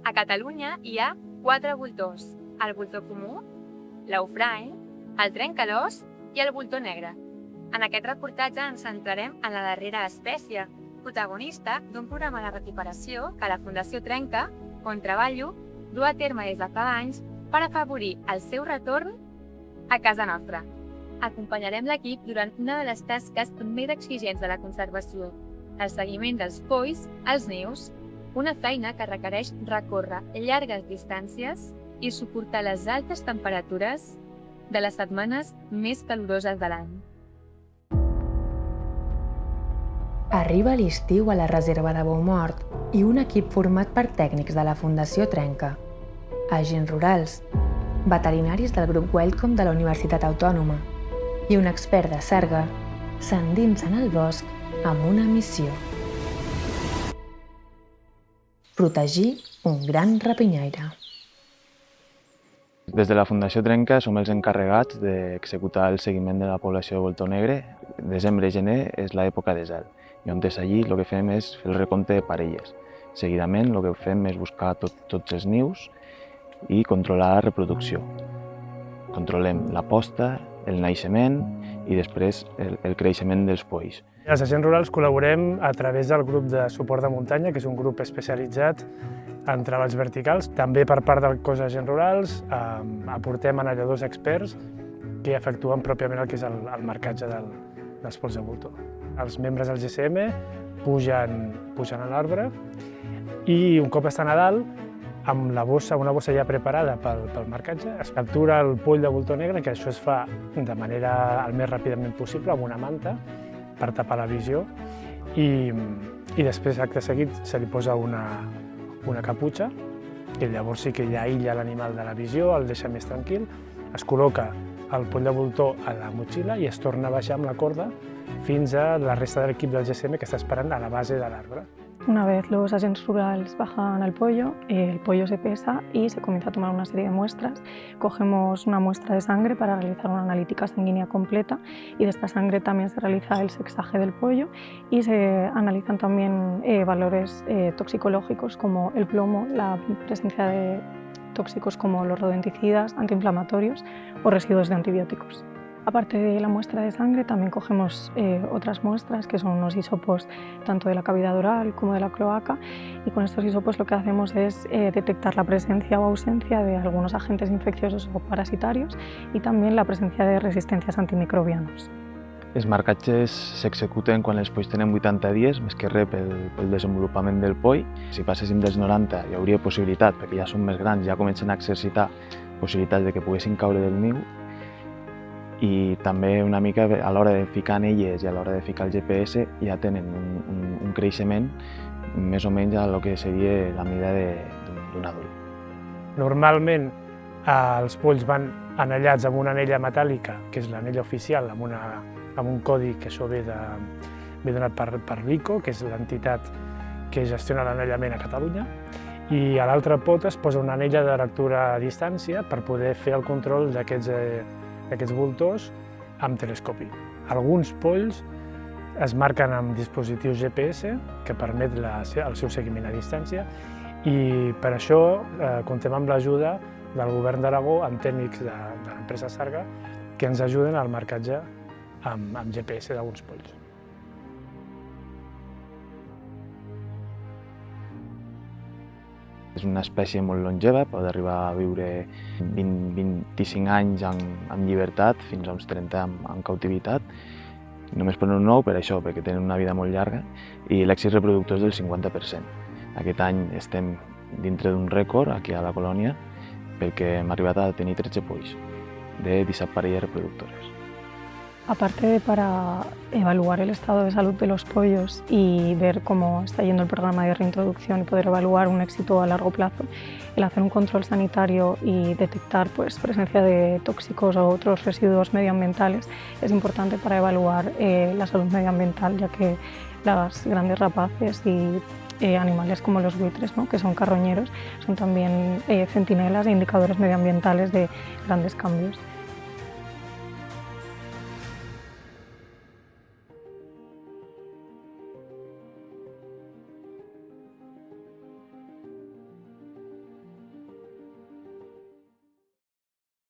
A Catalunya hi ha 4 voltors: el voltor comú, l'Eufrain, el trencalòs i el voltor negre. En aquest reportatge ens centrarem en la darrera espècie, protagonista d'un programa de recuperació que la Fundació Trenca, on treballo, du a terme des de fa anys per afavorir el seu retorn a casa nostra. Acompanyarem l'equip durant una de les tasques més exigents de la conservació, el seguiment dels polls als nius, una feina que requereix recórrer llargues distàncies i suportar les altes temperatures de les setmanes més caloroses de l'any. Arriba l'estiu a la reserva de Boumort i un equip format per tècnics de la Fundació Trenca, agents rurals, veterinaris del grup Welcome de la Universitat Autònoma i un expert de sarga s'endinsen al bosc amb una missió: protegir un gran rapinyaire. Des de la Fundació Trenca som els encarregats d'executar el seguiment de la població de voltor negre. Desembre i gener és l'època de zel, i on és allí el que fem és fer el recompte de parelles. Seguidament el que fem és buscar tots els nius i controlar la reproducció. Controlem la posta, el naixement i després el creixement dels polls. Els agents rurals col·laborem a través del grup de suport de muntanya, que és un grup especialitzat en treballs verticals. També per part del cos d'agents rurals aportem anelladors experts que efectuen pròpiament el que és el marcatge dels polls de voltor. Els membres del GCM pugen a l'arbre i un cop estan a dalt, amb una bossa ja preparada pel marcatge, es captura el poll de voltor negre, que això es fa de manera el més ràpidament possible, amb una manta, per tapar la visió, i després, acte seguit, se li posa una caputxa, que llavors sí que ja aïlla l'animal de la visió, el deixa més tranquil, es col·loca el poll de voltor a la motxilla i es torna a baixar amb la corda fins a la resta de l'equip del GCM que està esperant a la base de l'arbre. Una vez los agentes rurales bajan el pollo se pesa y se comienza a tomar una serie de muestras. Cogemos una muestra de sangre para realizar una analítica sanguínea completa y de esta sangre también se realiza el sexaje del pollo y se analizan también valores toxicológicos como el plomo, la presencia de tóxicos como los rodenticidas, antiinflamatorios o residuos de antibióticos. Aparte de la muestra de sangre, también cogemos otras muestras, que son unos hisopos tanto de la cavidad oral como de la cloaca, y con estos hisopos lo que hacemos es detectar la presencia o ausencia de algunos agentes infecciosos o parasitarios y también la presencia de resistencias antimicrobianos. Els marcatges s'executen quan els polls tenen 80 dies, més que res pel desenvolupament del poll. Si passéssim dels 90 hi hauria possibilitat, perquè ja són més grans, ja comencen a exercitar possibilitats de que poguessin caure del niu, i també una mica a l'hora de ficar anelles i a l'hora de ficar el GPS ja tenen un creixement més o menys a lo que seria la mida d'un adult. Normalment els polls van anellats amb una anella metàl·lica, que és l'anella oficial, amb un codi que això ve donat per l'ICO, que és l'entitat que gestiona l'anellament a Catalunya, i a l'altra pota es posa una anella de lectura a distància per poder fer el control d'aquests voltors amb telescopi. Alguns polls es marquen amb dispositius GPS que permet el seu seguiment a distància, i per això comptem amb l'ajuda del Govern d'Aragó amb tècnics de l'empresa Sarga que ens ajuden al marcatge amb GPS d'alguns polls. És una espècie molt longeva, pot arribar a viure 20-25 anys en llibertat, fins a uns 30 en cautivitat. Només ponen un ou per això, perquè tenen una vida molt llarga, i l'èxit reproductor és del 50%. Aquest any estem dintre d'un rècord aquí a la colònia, perquè hem arribat a tenir 13 polls de 17 parelles reproductores. Aparte de para evaluar el estado de salud de los pollos y ver cómo está yendo el programa de reintroducción y poder evaluar un éxito a largo plazo, el hacer un control sanitario y detectar presencia de tóxicos o otros residuos medioambientales es importante para evaluar la salud medioambiental, ya que las grandes rapaces y animales como los buitres, que son carroñeros, son también centinelas e indicadores medioambientales de grandes cambios.